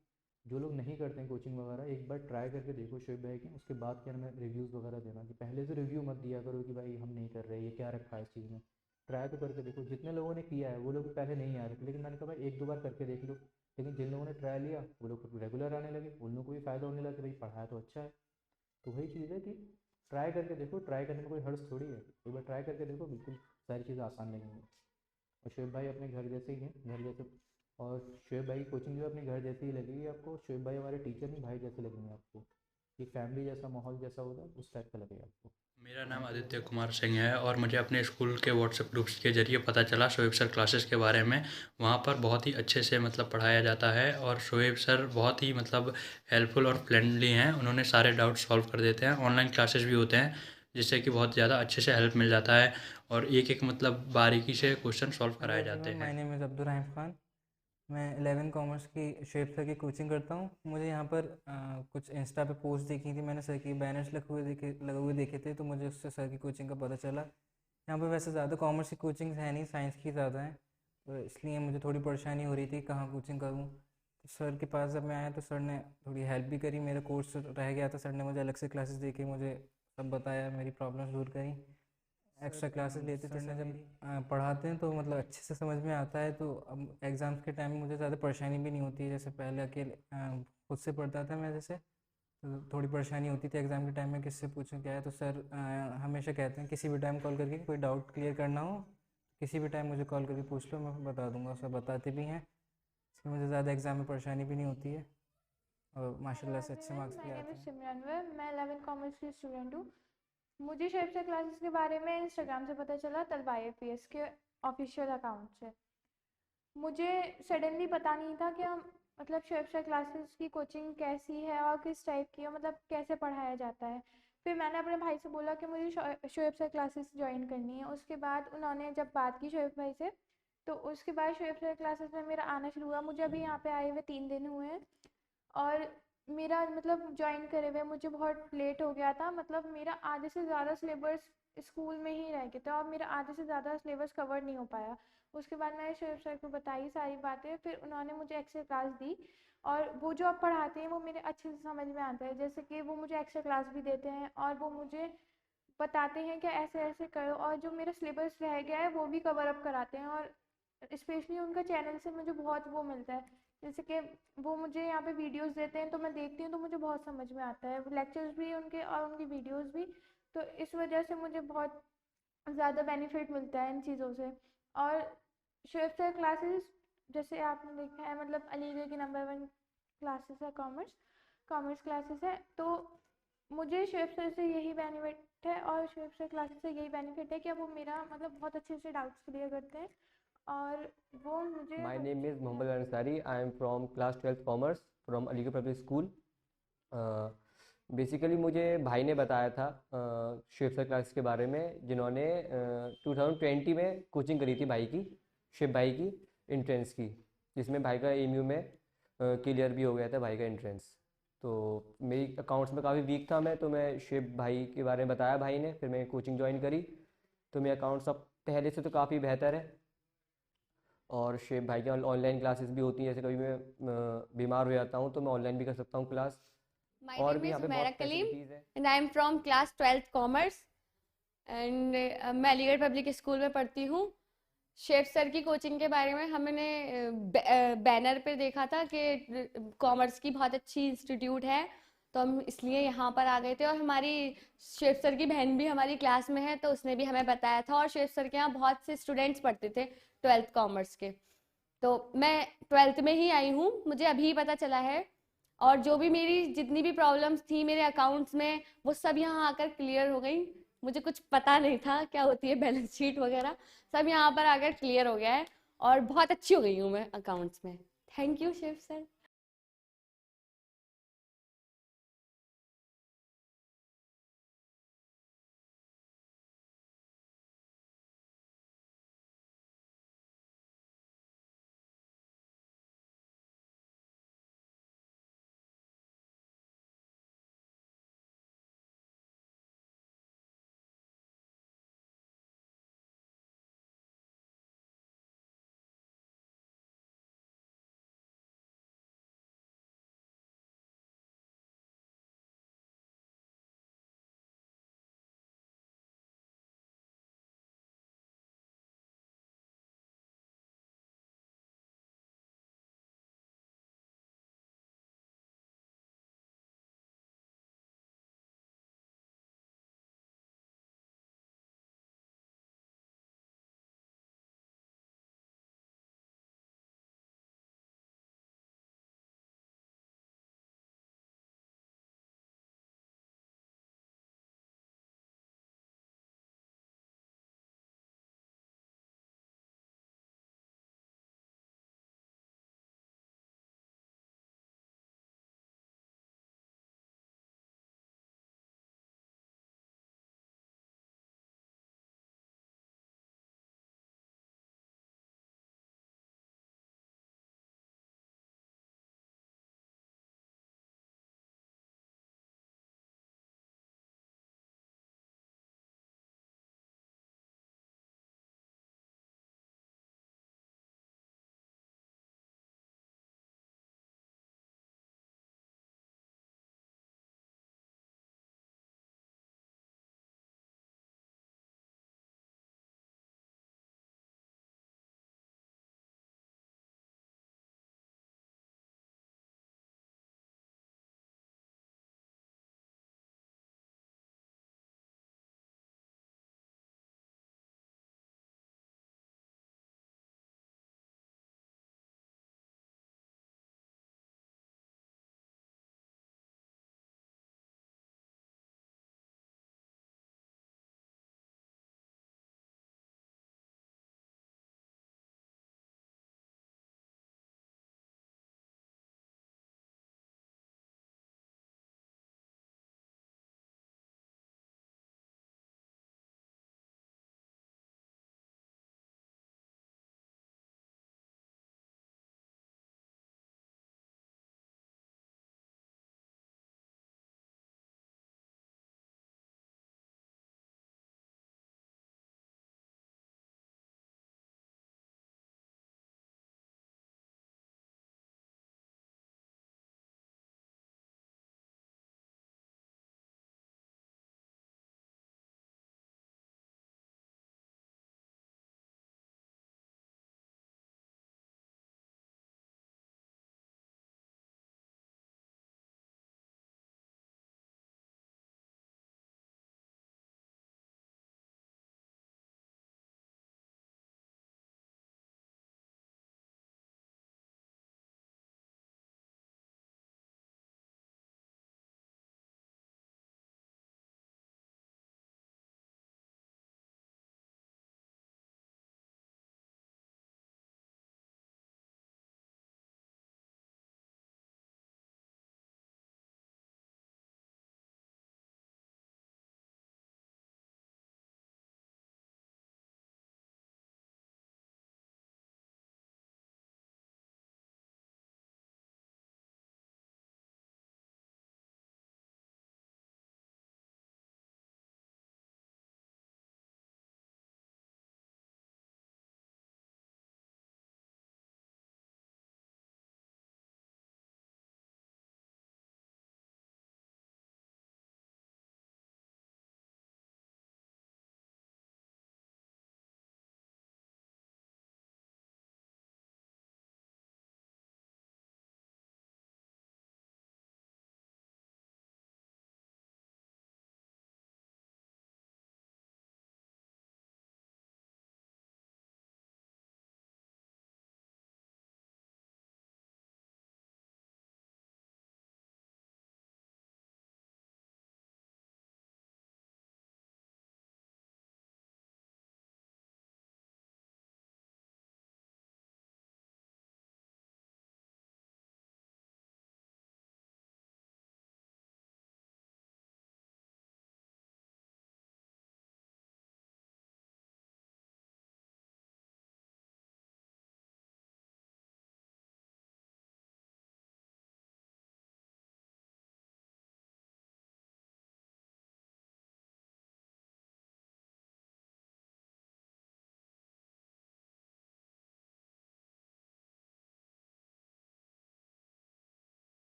जो लोग नहीं करते हैं कोचिंग वगैरह, एक बार ट्राई करके देखो शुएब भाई की, उसके बाद क्या मैं रिव्यूज़ वगैरह देना, कि पहले से रिव्यू मत दिया करो कि भाई हम नहीं कर रहे, ये क्या रखा है इस चीज़ में। ट्राई तो करके देखो। जितने लोगों ने किया है वो लोग पहले नहीं आ रहे थे, लेकिन मैंने कहा भाई एक दो बार करके देख लो। लेकिन जिन लोगों ने ट्राई लिया वो लोग रेगुलर आने लगे, उन लोगों को भी फ़ायदा होने लगा कि भाई पढ़ाया तो अच्छा है। तो वही चीज़ है कि ट्राई करके देखो, ट्राई करने में कोई हर्ज थोड़ी है। एक बार ट्राई करके देखो, बिल्कुल सारी चीज़ें आसान लगेंगी। और शुएब भाई अपने घर जैसे ही हैं, घर जैसे। और शुएब भाई की कोचिंग जो है अपने घर जैसी ही लगेगी आपको। शुएब भाई हमारे टीचर नहीं, भाई जैसे लगेंगे आपको। ये फैमिली जैसा माहौल जैसा होगा उस टाइप का लगेगा आपको। मेरा नाम आदित्य कुमार सिंह है और मुझे अपने स्कूल के व्हाट्सएप ग्रुप्स के ज़रिए पता चला शोएब सर क्लासेस के बारे में। वहाँ पर बहुत ही अच्छे से मतलब पढ़ाया जाता है और शोएब सर बहुत ही मतलब हेल्पफुल और फ्रेंडली हैं। उन्होंने सारे डाउट सॉल्व कर देते हैं। ऑनलाइन क्लासेस भी होते हैं जिससे कि बहुत ज़्यादा अच्छे से हेल्प मिल जाता है और एक एक मतलब बारीकी से क्वेश्चन सॉल्व कराए जाते हैं। माय नेम इज़ अब्दुल रहीम खान। मैं 11 कॉमर्स की शुएब सर की कोचिंग करता हूँ। मुझे यहाँ पर कुछ इंस्टा पे पोस्ट देखी थी, मैंने सर की बैनर्स लगे हुए देखे थे, तो मुझे उससे सर की कोचिंग का पता चला। यहाँ पर वैसे ज़्यादा कॉमर्स की कोचिंग है नहीं, साइंस की ज़्यादा है, तो इसलिए मुझे थोड़ी परेशानी हो रही थी कहाँ कोचिंग करूँ। तो सर के पास जब मैं आया तो सर ने थोड़ी हेल्प भी करी। मेरा कोर्स रह गया था, सर ने मुझे अलग से क्लासेस दे के मुझे सब बताया, मेरी प्रॉब्लम्स दूर करी। एक्स्ट्रा क्लासेस लेते थे सर, जब पढ़ाते हैं तो मतलब अच्छे से समझ में आता है, तो अब एग्ज़ाम्स के टाइम में मुझे ज़्यादा परेशानी भी नहीं होती है। जैसे पहले अकेले खुद से पढ़ता था मैं, जैसे तो थोड़ी परेशानी होती थी एग्ज़ाम के टाइम में किससे पूछूं क्या है। तो सर हमेशा कहते हैं किसी भी टाइम कॉल करके कोई डाउट क्लियर करना हो, किसी भी टाइम मुझे कॉल करके पूछ लो, मैं बता दूंगा। सर बताते भी हैं, इसलिए मुझे ज़्यादा एग्ज़ाम में परेशानी भी नहीं होती है और माशाल्लाह से अच्छे मार्क्स भी आते हैं। सिमरन है, मैं 11 कॉमर्स की स्टूडेंट हूँ। मुझे शुएब सर क्लासेस के बारे में इंस्टाग्राम से पता चला, तलबा IAPS के ऑफिशियल अकाउंट से। मुझे सडनली पता नहीं था कि मतलब शुएब सर क्लासेस की कोचिंग कैसी है और किस टाइप की है, मतलब कैसे पढ़ाया जाता है। फिर मैंने अपने भाई से बोला कि मुझे शुएब सर क्लासेस ज्वाइन करनी है। उसके बाद उन्होंने जब बात की शुएब भाई से, तो उसके बाद शुएब सर क्लासेस में मेरा आना शुरू हुआ। मुझे अभी यहाँ पे आए हुए 3 दिन हुए हैं और मेरा मतलब ज्वाइन करे हुए मुझे बहुत लेट हो गया था। मतलब मेरा आधे से ज़्यादा सिलेबस स्कूल में ही रह गया था और मेरा आधे से ज़्यादा सिलेबस कवर नहीं हो पाया। उसके बाद मैंने शुएब सर को बताई सारी बातें, फिर उन्होंने मुझे एक्स्ट्रा क्लास दी और वो जो आप पढ़ाते हैं वो मेरे अच्छे से समझ में आता है। जैसे कि वो मुझे एक्स्ट्रा क्लास भी देते हैं और वो मुझे बताते हैं कि ऐसे ऐसे करो, और जो मेरा सिलेबस रह गया है वो भी कवर अप कराते हैं। और स्पेशली उनका चैनल से मुझे बहुत वो मिलता है, जैसे कि वो मुझे यहाँ पे वीडियोस देते हैं तो मैं देखती हूँ तो मुझे बहुत समझ में आता है, लेक्चर्स भी उनके और उनकी वीडियोस भी। तो इस वजह से मुझे बहुत ज़्यादा बेनिफिट मिलता है इन चीज़ों से। और शुएब सर क्लासेस जैसे आपने देखा है, मतलब अलीगढ़ की नंबर 1 क्लासेस है, कॉमर्स क्लासेस है। तो मुझे शुएब सर से यही बेनिफिट है और शुएब सर क्लासेस से यही बेनिफिट है कि वो मेरा मतलब बहुत अच्छे से डाउट्स क्लियर करते हैं और वो मुझे। My name is Mohammad Ansari. I am from class 12th Commerce from Aligarh Public School. Basically मुझे भाई ने बताया था शुएब सर क्लास के बारे में, जिन्होंने 2020 में कोचिंग करी थी भाई की, शुएब भाई की एंट्रेंस की, जिसमें भाई का एमयू में क्लियर भी हो गया था भाई का एंट्रेंस। तो मेरी अकाउंट्स में काफ़ी वीक था मैं, तो मैं शुएब भाई के बारे में बताया भाई ने, फिर मैं कोचिंग ज्वाइन करी। तो मेरे अकाउंट्स अब पहले से तो काफ़ी बेहतर है। और शुएब भाई की ऑनलाइन क्लासेस भी होती हैं, जैसे कभी मैं बीमार हो जाता हूँ तो मैं ऑनलाइन भी कर सकता हूँ क्लास। और भी यहाँ पे बहुत फैसिलिटीज़ है। And I am from class 12th commerce and मैं अलीगढ़ पब्लिक स्कूल में पढ़ती हूँ। शुएब सर की कोचिंग के बारे में हमने बैनर पे देखा था कि कॉमर्स की बहुत अच्छी इंस्टीट्यूट है, तो हम इसलिए यहाँ पर आ गए थे। और हमारी शुएब सर की बहन भी हमारी क्लास में है, तो उसने भी हमें बताया था। और शुएब सर के यहाँ बहुत से स्टूडेंट्स पढ़ते थे 12th कॉमर्स के, तो मैं 12th में ही आई हूँ, मुझे अभी पता चला है। और जो भी मेरी जितनी भी प्रॉब्लम्स थी मेरे अकाउंट्स में, वो सब यहाँ आकर क्लियर हो गई। मुझे कुछ पता नहीं था क्या होती है बैलेंस शीट वगैरह, सब यहाँ पर आकर क्लियर हो गया है और बहुत अच्छी हो गई हूँ मैं अकाउंट्स में। Thank you Shoaib sir.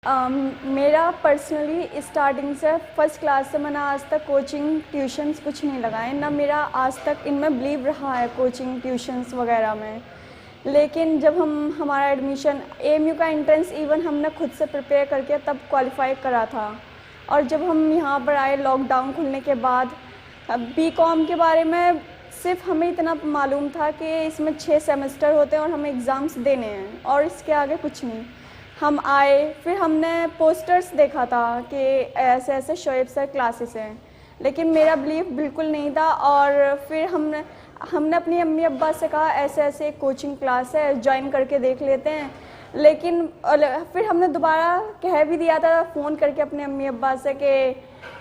मेरा पर्सनली स्टार्टिंग से फर्स्ट क्लास से मैंने आज तक कोचिंग ट्यूशन्स कुछ नहीं लगाए, ना मेरा आज तक इनमें बिलीव रहा है कोचिंग ट्यूशन्स वगैरह में। लेकिन जब हमारा एडमिशन AMU का एंट्रेंस इवन हमने खुद से प्रिपेयर करके तब क्वालिफाई करा था, और जब हम यहाँ पर आए लॉकडाउन खुलने के बाद, BCom के बारे में सिर्फ हमें इतना मालूम था कि इसमें 6 सेमेस्टर होते हैं और हमें एग्ज़ाम्स देने हैं, और इसके आगे कुछ नहीं। हम आए, फिर हमने पोस्टर्स देखा था कि ऐसे ऐसे शोएब सर क्लासेस हैं, लेकिन मेरा बिलीव बिल्कुल नहीं था। और फिर हमने अपनी अम्मी अब्बा से कहा ऐसे ऐसे कोचिंग क्लास है, ज्वाइन करके देख लेते हैं। लेकिन फिर हमने दोबारा कह भी दिया था फ़ोन करके अपने अम्मी अब्बा से कि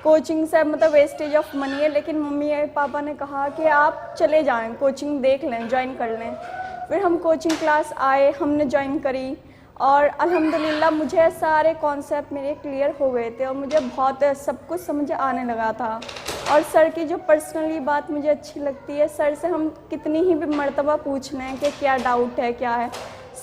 कोचिंग से मतलब वेस्टेज ऑफ मनी है, लेकिन मम्मी पापा ने कहा कि आप चले जाएं, कोचिंग देख लें, ज्वाइन कर लें। फिर हम कोचिंग क्लास आए, हमने ज्वाइन करी, और अल्हम्दुलिल्लाह मुझे सारे कॉन्सेप्ट मेरे क्लियर हो गए थे और मुझे बहुत सब कुछ समझ आने लगा था। और सर की जो पर्सनली बात मुझे अच्छी लगती है, सर से हम कितनी ही भी मर्तबा पूछ लें कि क्या डाउट है क्या है,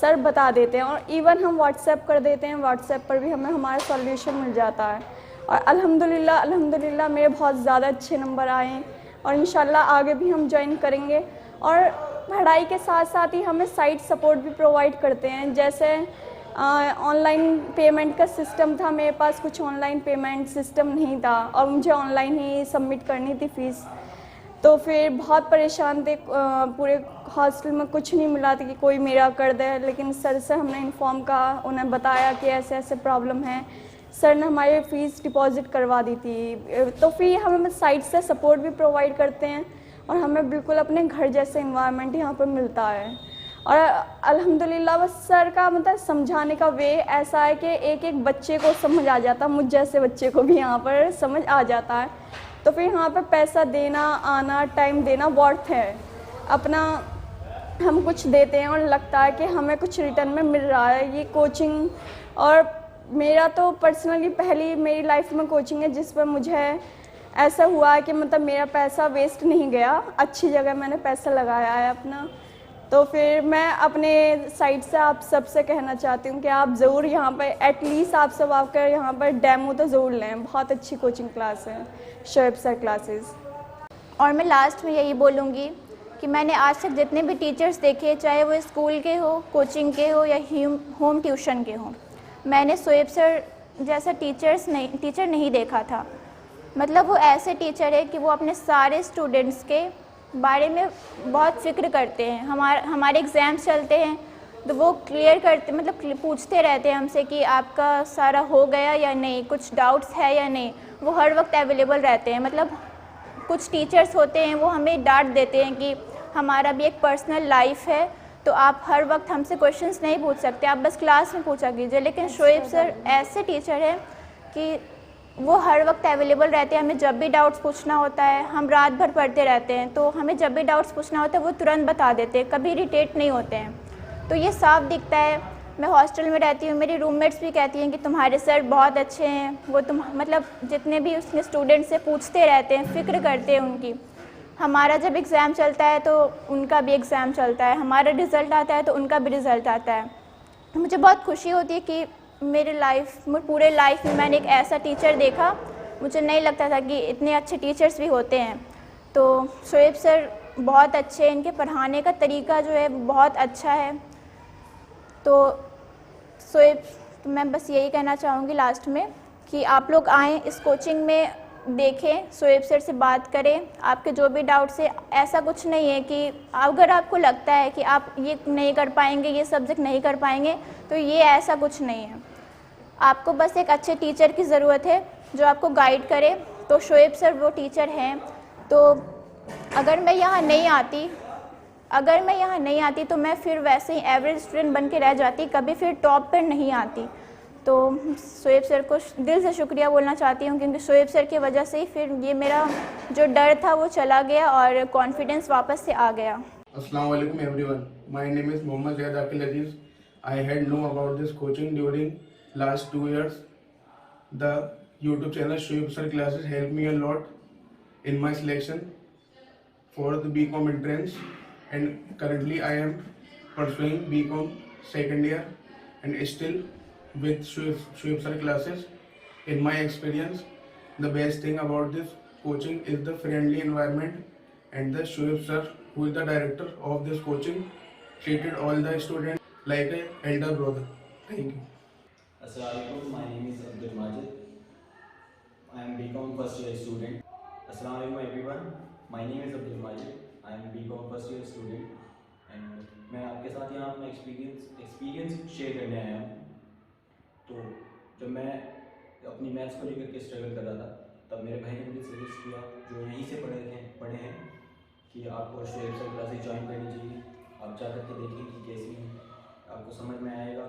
सर बता देते हैं, और इवन हम व्हाट्सएप कर देते हैं, व्हाट्सएप पर भी हमें हमारा सॉल्यूशन मिल जाता है। और अल्हम्दुलिल्लाह मेरे बहुत ज़्यादा अच्छे नंबर आए हैं, और इंशाल्लाह आगे भी हम ज्वाइन करेंगे। और पढ़ाई के साथ साथ ही हमें साइड सपोर्ट भी प्रोवाइड करते हैं, जैसे ऑनलाइन पेमेंट का सिस्टम था, मेरे पास कुछ ऑनलाइन पेमेंट सिस्टम नहीं था और मुझे ऑनलाइन ही सबमिट करनी थी फ़ीस। तो फिर बहुत परेशान थे, पूरे हॉस्टल में कुछ नहीं मिला था कि कोई मेरा कर दे, लेकिन सर से हमने इन्फॉर्म कहा, उन्हें बताया कि ऐसे ऐसे प्रॉब्लम है, सर ने हमारी फ़ीस डिपॉज़िट करवा दी थी। तो फिर हमें साइड से सपोर्ट भी प्रोवाइड करते हैं और हमें बिल्कुल अपने घर जैसे इन्वायरमेंट यहाँ पर मिलता है। और अल्हम्दुलिल्लाह बस सर का मतलब समझाने का वे ऐसा है कि एक एक बच्चे को समझ आ जाता, मुझ जैसे बच्चे को भी यहाँ पर समझ आ जाता है। तो फिर यहाँ पर पैसा देना, आना, टाइम देना वर्थ है। अपना हम कुछ देते हैं और लगता है कि हमें कुछ रिटर्न में मिल रहा है ये कोचिंग। और मेरा तो पर्सनली पहली मेरी लाइफ में कोचिंग है जिस पर मुझे ऐसा हुआ है कि मतलब मेरा पैसा वेस्ट नहीं गया, अच्छी जगह मैंने पैसा लगाया है अपना। तो फिर मैं अपने साइड से आप सबसे कहना चाहती हूँ कि आप ज़रूर यहाँ पर एटलीस्ट आप सब आकर यहाँ पर डेमो तो ज़रूर लें, बहुत अच्छी कोचिंग क्लास है शोएब सर क्लासेस। और मैं लास्ट में यही बोलूँगी कि मैंने आज तक जितने भी टीचर्स देखे, चाहे वो स्कूल के हो, कोचिंग के हो या होम ट्यूशन के हो, मैंने शोएब सर जैसा टीचर नहीं देखा था। मतलब वो ऐसे टीचर है कि वो अपने सारे स्टूडेंट्स के बारे में बहुत फ़िक्र करते हैं। हमारे एग्ज़ाम्स चलते हैं तो वो क्लियर करते, मतलब पूछते रहते हैं हमसे कि आपका सारा हो गया या नहीं, कुछ डाउट्स है या नहीं। वो हर वक्त अवेलेबल रहते हैं। मतलब कुछ टीचर्स होते हैं वो हमें डांट देते हैं कि हमारा भी एक पर्सनल लाइफ है, तो आप हर वक्त हमसे क्वेश्चंस नहीं पूछ सकते, आप बस क्लास में पूछा कीजिए। लेकिन शोएब सर ऐसे टीचर हैं कि वो हर वक्त अवेलेबल रहते हैं। हमें जब भी डाउट्स पूछना होता है, हम रात भर पढ़ते रहते हैं, तो हमें जब भी डाउट्स पूछना होता है वो तुरंत बता देते हैं, कभी इरिटेट नहीं होते हैं। तो ये साफ दिखता है। मैं हॉस्टल में रहती हूँ, मेरी रूममेट्स भी कहती हैं कि तुम्हारे सर बहुत अच्छे हैं, वो मतलब जितने भी उसमें स्टूडेंट्स से पूछते रहते हैं, फ़िक्र करते हैं उनकी। हमारा जब एग्ज़ाम चलता है तो उनका भी एग्ज़ाम चलता है, हमारा रिज़ल्ट आता है तो उनका भी रिज़ल्ट आता है। तो मुझे बहुत खुशी होती है कि मेरे पूरे लाइफ में मैंने एक ऐसा टीचर देखा। मुझे नहीं लगता था कि इतने अच्छे टीचर्स भी होते हैं। तो शोएब सर बहुत अच्छे हैं, इनके पढ़ाने का तरीका जो है बहुत अच्छा है। तो मैं बस यही कहना चाहूँगी लास्ट में कि आप लोग आएँ, इस कोचिंग में देखें, शोएब सर से बात करें। आपके जो भी डाउट्स है, ऐसा कुछ नहीं है कि अगर आपको लगता है कि आप ये नहीं कर पाएंगे, ये सब्जेक्ट नहीं कर पाएंगे, तो ये ऐसा कुछ नहीं है। आपको बस एक अच्छे टीचर की ज़रूरत है जो आपको गाइड करे। तो शोएब सर वो टीचर हैं। तो अगर मैं यहाँ नहीं आती तो मैं फिर वैसे ही एवरेज स्टूडेंट बन के रह जाती, कभी फिर टॉप पर नहीं आती। तो शोएब सर को दिल से शुक्रिया बोलना चाहती हूँ, क्योंकि शोएब सर की वजह से ही फिर ये मेरा जो डर था वो चला गया और कॉन्फिडेंस वापस से आ गया। अस्सलाम वालेकुम everyone, my name is Mohammad Zaid Aqeel Aziz. I had no about this coaching during last 2 years. The YouTube channel Shoaib Sir classes helped me a lot in my selection for the BCom entrance, and currently I am pursuing BCom second year and still with Shoaib sir classes. In my experience, the best thing about this coaching is the friendly environment, and the Shoaib sir, who is the director of this coaching, treated all the students like an elder brother. Thank you. Assalamualaikum, my name is Abdul Majid. I am BCom first year student. Assalamualaikum everyone, my name is Abdul Majid. I am BCom first year student and मैं आपके साथ यहाँ अपना experience share करने आया हूँ। तो जब मैं अपनी मैथ्स को लेकर के स्ट्रगल कर रहा था तब मेरे भाई ने मुझे सजेस्ट किया, जो यहीं से पढ़े हैं कि आपको शोएब सर क्लासेस ज्वाइन करनी चाहिए, आप जा करके देखें कि कैसी हैं, आपको समझ में आएगा।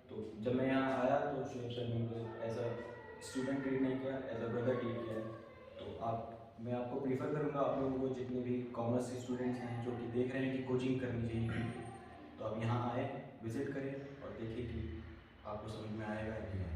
तो जब मैं यहाँ आया तो शोएब सर ने मुझे एज अ स्टूडेंट ट्रीट नहीं किया, एज अ ब्रदर ट्रीट किया। तो मैं आपको प्रीफर करूँगा, आप लोगों को जितने भी कॉमर्स के स्टूडेंट्स हैं जो कि देख रहे हैं कि कोचिंग करनी चाहिए, तो आप यहाँ आए, विज़िट करें और देखिए कि आपको समझ में आएगा कि नहीं।